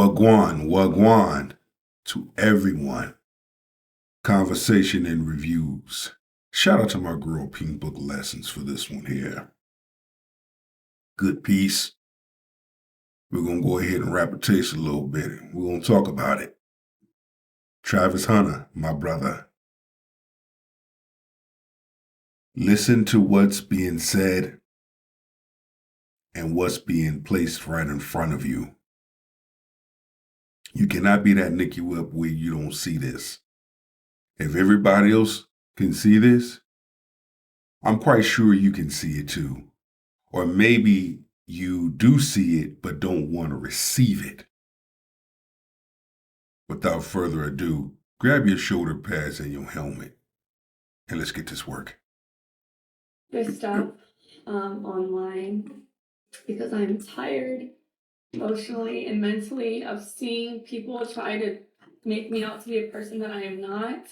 Wagwan to everyone. Conversation and reviews. Shout out to my girl Pink Book Lessons for this one here. Good piece. We're going to go ahead and wrap it taste a little bit. We're going to talk about it. Travis Hunter, my brother. Listen to what's being said and what's being placed right in front of you. You cannot be that Nicky Whip where you don't see this. If everybody else can see this, I'm quite sure you can see it too. Or maybe you do see it but don't want to receive it. Without further ado, grab your shoulder pads and your helmet, and let's get this work. There's stuff online because I'm tired emotionally and mentally of seeing people try to make me out to be a person that I am not.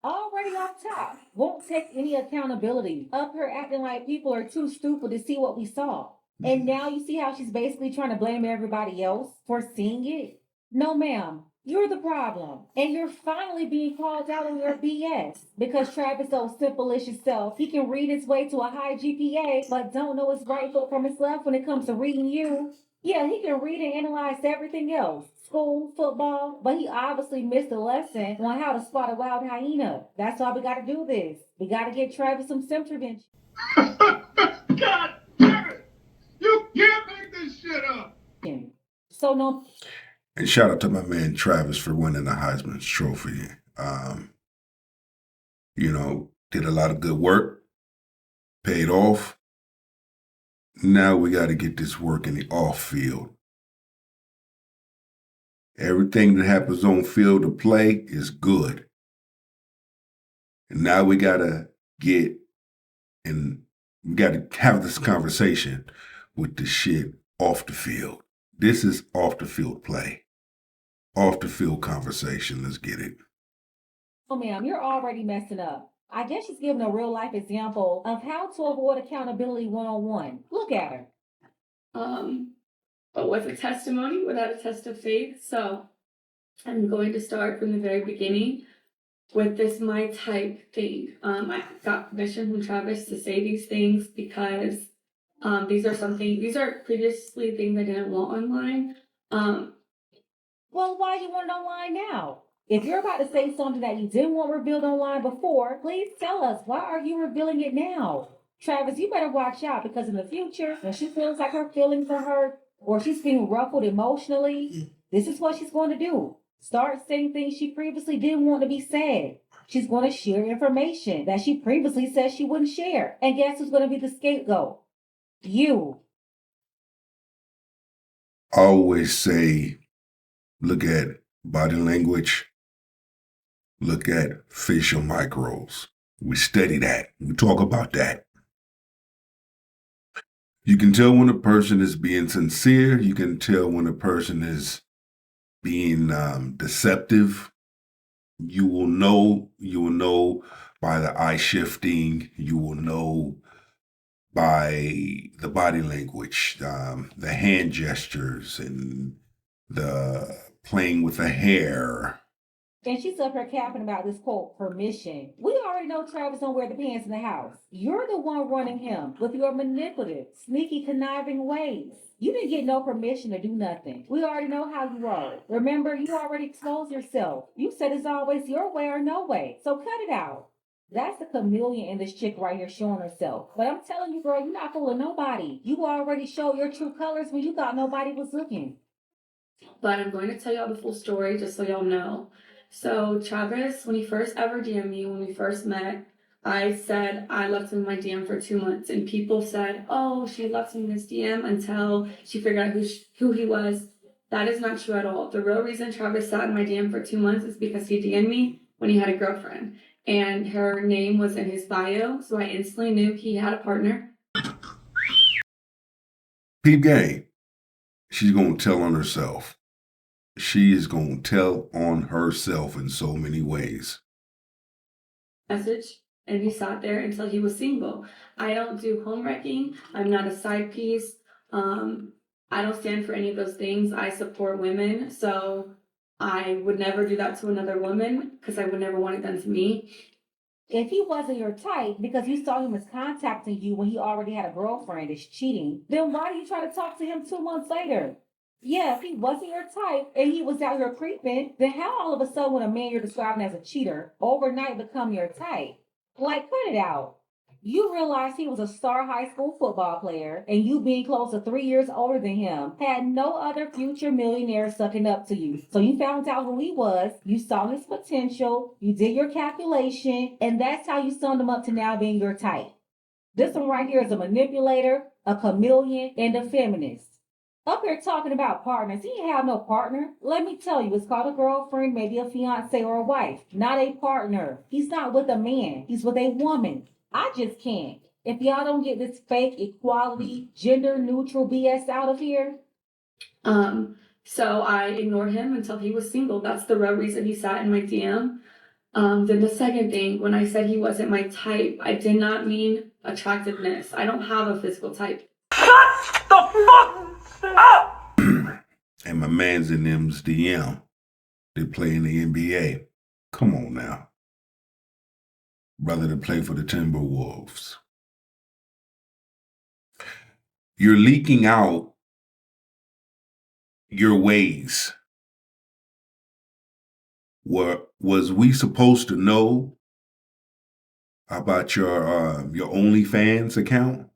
Already off top, won't take any accountability. Up here acting like people are too stupid to see what we saw. And now you see how she's basically trying to blame everybody else for seeing it? No, ma'am. You're the problem. And you're finally being called out on your BS. Because Travis so simple-ish himself, he can read his way to a high GPA, but don't know his right foot from his left when it comes to reading you. Yeah, he can read and analyze everything else. School, football, but he obviously missed a lesson on how to spot a wild hyena. That's why we gotta do this. We gotta get Travis some intervention. God damn it! You can't make this shit up! So no. And shout out to my man Travis for winning the Heisman Trophy. Did a lot of good work, paid off. Now we got to get this work in the off field. Everything that happens on field of play is good. And now we got to have this conversation with the shit off the field. This is off the field play. Off the field conversation. Let's get it. Oh, ma'am, you're already messing up. I guess she's giving a real life example of how to avoid accountability one-on-one. Look at her. But with a testimony without a test of faith. So I'm going to start from the very beginning with this my type thing. I got permission from Travis to say these things because these are previously things I didn't want online. Well, why do you want it online now? If you're about to say something that you didn't want revealed online before, please tell us. Why are you revealing it now? Travis, you better watch out because in the future, when she feels like her feelings are hurt or she's being ruffled emotionally, this is what she's going to do. Start saying things she previously didn't want to be said. She's going to share information that she previously said she wouldn't share. And guess who's going to be the scapegoat? You. I always say, look at body language, look at facial micros. We study that. We talk about that. You can tell when a person is being sincere. You can tell when a person is being deceptive. You will know by the eye shifting. You will know by the body language, the hand gestures, and the playing with the hair. And she's up here capping about this quote permission. We already know Travis don't wear the pants in the house. You're the one running him with your manipulative, sneaky, conniving ways. You didn't get no permission to do nothing. We already know how you roll. Remember, you already exposed yourself. You said it's always your way or no way. So cut it out. That's the chameleon in this chick right here showing herself. But I'm telling you, girl, you're not fooling nobody. You already showed your true colors when you thought nobody was looking. But I'm going to tell y'all the full story just so y'all know. So Travis, when he first ever DM'd me, when we first met, I said I left him in my DM for 2 months, and people said, "Oh, she left him in his DM until she figured out who he was." That is not true at all. The real reason Travis sat in my DM for 2 months is because he DM'd me when he had a girlfriend, and her name was in his bio, so I instantly knew he had a partner. Peep game. She's going to tell on herself. She is going to tell on herself in so many ways. Message, and he sat there until he was single. I don't do home wrecking. I'm not a side piece. I don't stand for any of those things. I support women, so I would never do that to another woman because I would never want it done to me. If he wasn't your type because you saw him as contacting you when he already had a girlfriend is cheating, then why do you try to talk to him 2 months later? Yeah, if he wasn't your type and he was out here creeping, then how all of a sudden would a man you're describing as a cheater overnight become your type? Like, cut it out. You realized he was a star high school football player, and you being close to 3 years older than him had no other future millionaire sucking up to you. So you found out who he was, you saw his potential, you did your calculation, and that's how you summed him up to now being your type. This one right here is a manipulator, a chameleon, and a feminist. Up here talking about partners. He ain't have no partner. Let me tell you, it's called a girlfriend, maybe a fiance or a wife, not a partner. He's not with a man, he's with a woman. I just can't. If y'all don't get this fake equality, gender neutral BS out of here. So I ignored him until he was single. That's the real reason he sat in my DM. Then the second thing, when I said he wasn't my type, I did not mean attractiveness. I don't have a physical type. The fuck up! And my man's in them's DM. They play in the NBA. Come on now. Brother to play for the Timberwolves. You're leaking out your ways. Was we supposed to know about your OnlyFans account?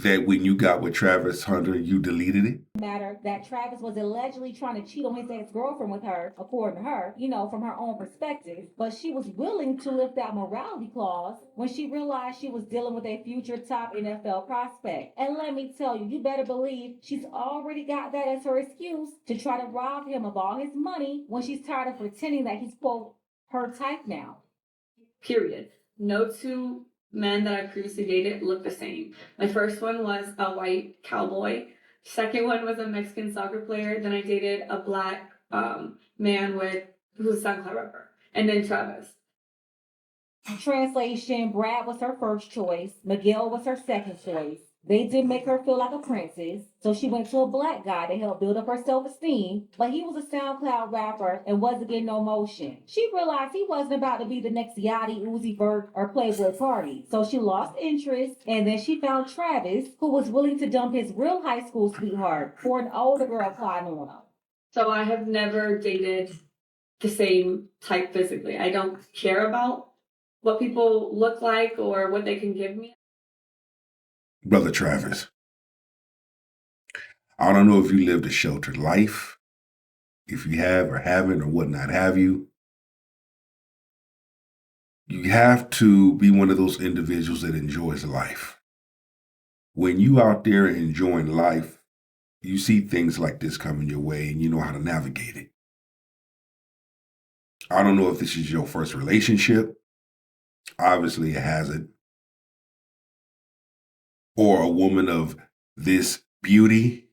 That when you got with Travis Hunter, you deleted it? Matter that Travis was allegedly trying to cheat on his ex-girlfriend with her, according to her, from her own perspective. But she was willing to lift that morality clause when she realized she was dealing with a future top NFL prospect. And let me tell you, you better believe she's already got that as her excuse to try to rob him of all his money when she's tired of pretending that he's, quote, her type now. Period. No two men that I previously dated looked the same. My first one was a white cowboy. Second one was a Mexican soccer player. Then I dated a black man who's a SoundCloud rapper. And then Travis. Translation, Brad was her first choice, Miguel was her second choice. They did make her feel like a princess, so she went to a black guy to help build up her self-esteem, but he was a SoundCloud rapper and wasn't getting no motion. She realized he wasn't about to be the next Yachty, Uzi Vert, or Playboy Cardi, so she lost interest, and then she found Travis, who was willing to dump his real high school sweetheart for an older girl plotting on him. So I have never dated the same type physically. I don't care about what people look like or what they can give me. Brother Travis, I don't know if you lived a sheltered life, if you have or haven't or whatnot have you. You have to be one of those individuals that enjoys life. When you out there enjoying life, you see things like this coming your way and you know how to navigate it. I don't know if this is your first relationship. Obviously, it hasn't. Or a woman of this beauty.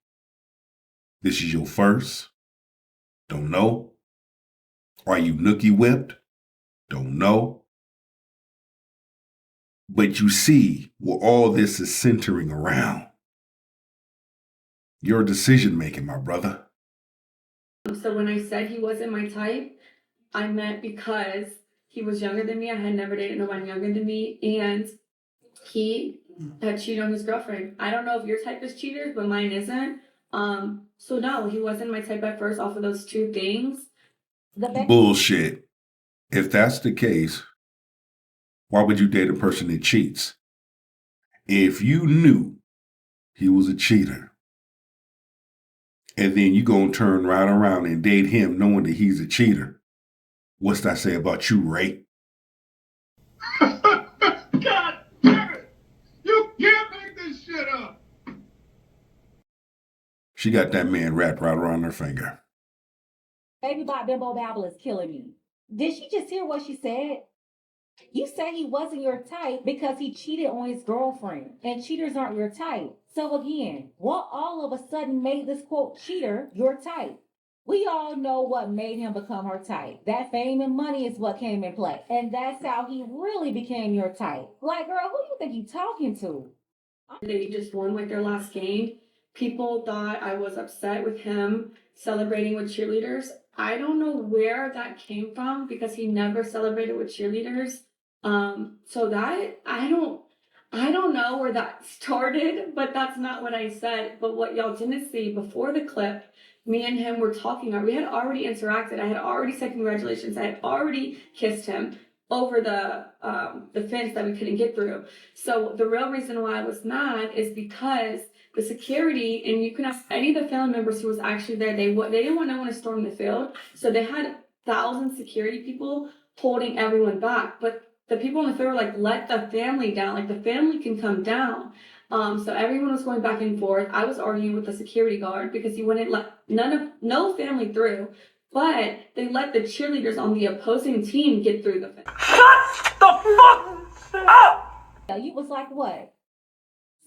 This is your first. Don't know. Are you nookie whipped? Don't know. But you see what all this is centering around. Your decision making, my brother. So when I said he wasn't my type, I meant because he was younger than me. I had never dated nobody younger than me, and he had cheated on his girlfriend. I don't know if your type is cheaters, but mine isn't. So no, he wasn't my type at first off of those two things. Bullshit. If that's the case, why would you date a person that cheats? If you knew he was a cheater, and then you gonna turn right around and date him knowing that he's a cheater, what's that say about you, Ray? God damn it! You can't make this shit up! She got that man wrapped right around her finger. Baby Bot Bimbo Babble is killing me. Did she just hear what she said? You say he wasn't your type because he cheated on his girlfriend, and cheaters aren't your type. So again, what all of a sudden made this quote cheater your type? We all know what made him become her type. That fame and money is what came in play. And that's how he really became your type. Like, girl, who do you think you talking to? They just won like their last game. People thought I was upset with him celebrating with cheerleaders. I don't know where that came from because he never celebrated with cheerleaders. So that I don't know where that started, but that's not what I said. But what y'all didn't see before the clip, me and him were talking. We had already interacted. I had already said congratulations. I had already kissed him over the fence that we couldn't get through. So the real reason why I was mad is because the security, and you can ask any of the family members who was actually there, they didn't want no one to storm the field, so they had 1,000 security people holding everyone back. But the people in the field were like, let the family down, like the family can come down. So everyone was going back and forth. I was arguing with the security guard because he wouldn't let no family through, but they let the cheerleaders on the opposing team get through the fence. Shut the fuck up! You was like, what?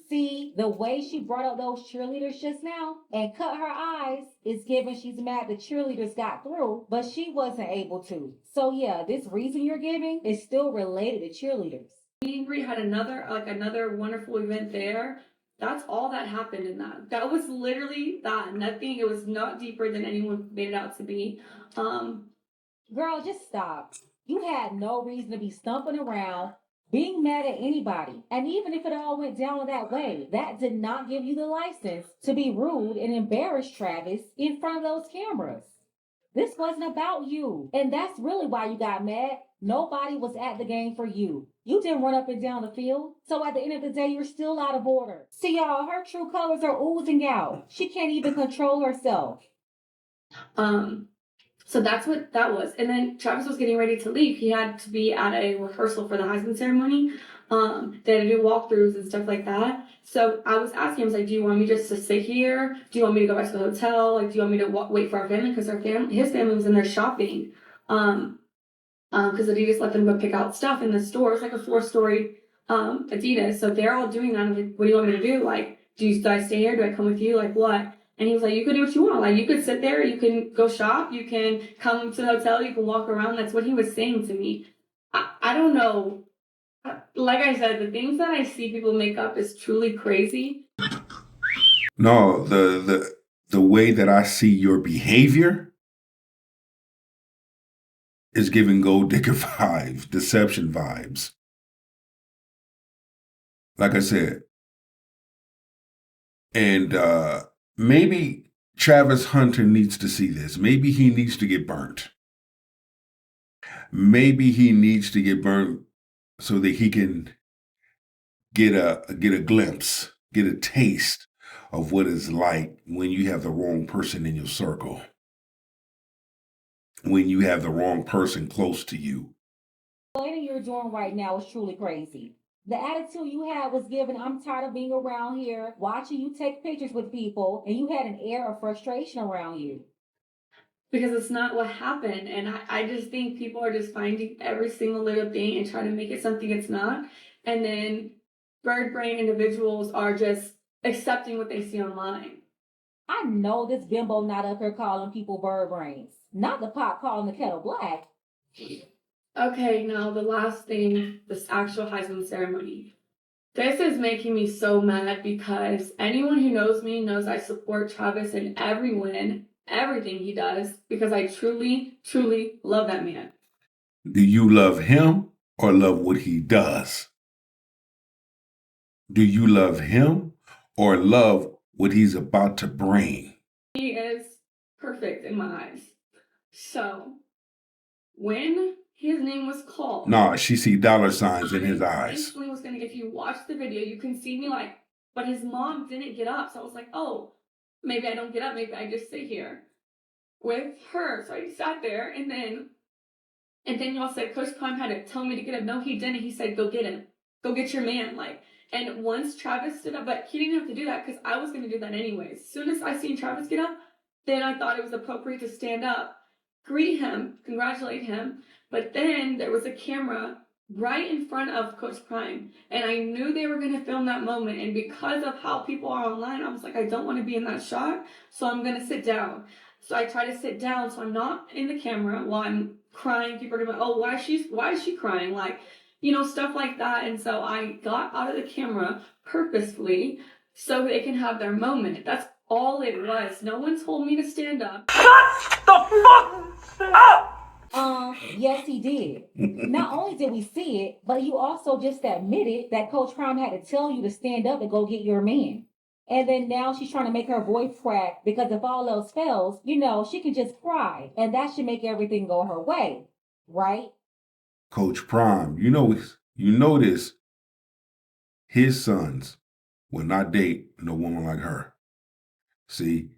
See, the way she brought up those cheerleaders just now and cut her eyes is given she's mad the cheerleaders got through, but she wasn't able to. So yeah, this reason you're giving is still related to cheerleaders. Angry had another wonderful event there. That's all that happened in that. That was literally that. Nothing. It was not deeper than anyone made it out to be. Girl, just stop. You had no reason to be stumping around, being mad at anybody. And even if it all went down that way, that did not give you the license to be rude and embarrass Travis in front of those cameras. This wasn't about you. And that's really why you got mad. Nobody was at the game for you. You didn't run up and down the field. So at the end of the day, you're still out of order. See, y'all, her true colors are oozing out. She can't even control herself. So that's what that was. And then Travis was getting ready to leave. He had to be at a rehearsal for the Heisman ceremony. They had to do walkthroughs and stuff like that. So I was asking him, I was like, do you want me just to sit here? Do you want me to go back to the hotel? Like, do you want me to wait for our family? Because his family was in there shopping. Because Adidas let them go pick out stuff in the store. It's like a 4-story Adidas. So they're all doing that. I'm like, what do you want me to do? Like, do I stay here? Do I come with you? Like, what? And he was like, you can do what you want. Like, you could sit there, you can go shop, you can come to the hotel, you can walk around. That's what he was saying to me. I don't know. Like I said, the things that I see people make up is truly crazy. No, the way that I see your behavior is giving gold digger vibes, deception vibes. Like I said, and maybe Travis Hunter needs to see this. Maybe he needs to get burnt. Maybe he needs to get burnt so that he can get a glimpse, get a taste of what it's like when you have the wrong person in your circle, when you have the wrong person close to you. Anything you're doing right now is truly crazy. The attitude you had was given, I'm tired of being around here, watching you take pictures with people, and you had an air of frustration around you. Because it's not what happened. And I just think people are just finding every single little thing and trying to make it something it's not. And then bird brain individuals are just accepting what they see online. I know this bimbo not up here calling people bird brains. Not the pot calling the kettle black. Okay, now the last thing, this actual Heisman ceremony. This is making me so mad because anyone who knows me knows I support Travis in every win, everything he does, because I truly, truly love that man. Do you love him or love what he does? Do you love him or love what he's about to bring? He is perfect in my eyes. So, when his name was called. Nah, she see dollar signs in his eyes. Instantly was gonna, if you watch the video, you can see me like, but his mom didn't get up. So I was like, oh, maybe I don't get up. Maybe I just sit here with her. So I sat there and then y'all said Coach Prime had to tell me to get up. No, he didn't. He said, go get him. Go get your man. Like, and once Travis stood up, but he didn't have to do that because I was going to do that anyways. As soon as I seen Travis get up, then I thought it was appropriate to stand up, greet him, congratulate him. But then there was a camera right in front of Coach Prime. And I knew they were going to film that moment. And because of how people are online, I was like, I don't want to be in that shot. So I'm going to sit down. So I try to sit down so I'm not in the camera while I'm crying. People are gonna be like, oh, why is she crying? Like, stuff like that. And so I got out of the camera purposefully so they can have their moment. That's all it was. No one told me to stand up. Shut the fuck up! Yes, he did. Not only did we see it, but you also just admitted that Coach Prime had to tell you to stand up and go get your man. And then now she's trying to make her voice crack because if all else fails, she can just cry and that should make everything go her way, right? Coach Prime, you know this. His sons will not date no woman like her. See,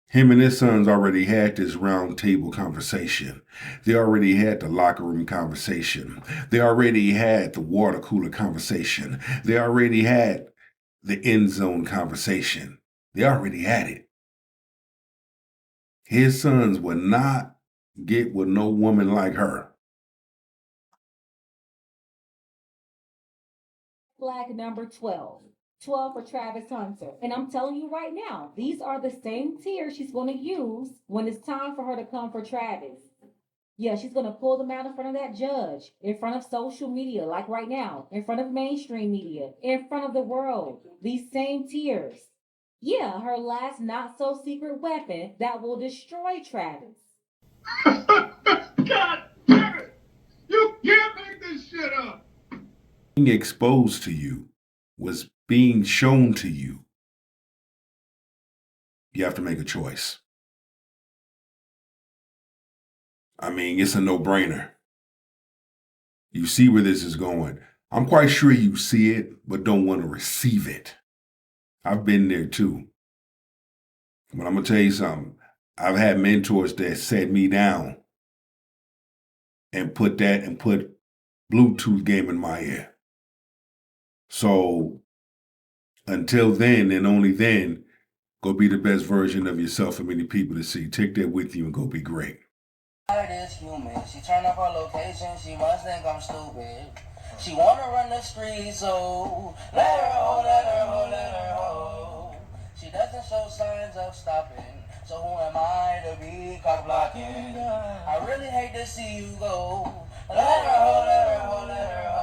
him and his sons already had this round table conversation. They already had the locker room conversation. They already had the water cooler conversation. They already had the end zone conversation. They already had it. His sons would not get with no woman like her. Flag number 12. 12 for Travis Hunter. And I'm telling you right now, these are the same tears she's going to use when it's time for her to come for Travis. Yeah, she's going to pull them out in front of that judge, in front of social media, like right now, in front of mainstream media, in front of the world. These same tears. Yeah, her last not so secret weapon that will destroy Travis. God damn it! You can't make this shit up! Being exposed to you was being shown to you. You have to make a choice. I mean, it's a no-brainer. You see where this is going. I'm quite sure you see it, but don't want to receive it. I've been there too. But I'm going to tell you something. I've had mentors that sat me down and put Bluetooth game in my ear. So until then and only then, go be the best version of yourself for many people to see. Take that with you and go be great. Is human. She turned up her location, she must think I'm stupid. She wanna run the streets, so let her ho, let her ho, let her ho. She doesn't show signs of stopping, so who am I to be cock blocking? I really hate to see you go. Let her ho, let her ho, let her ho.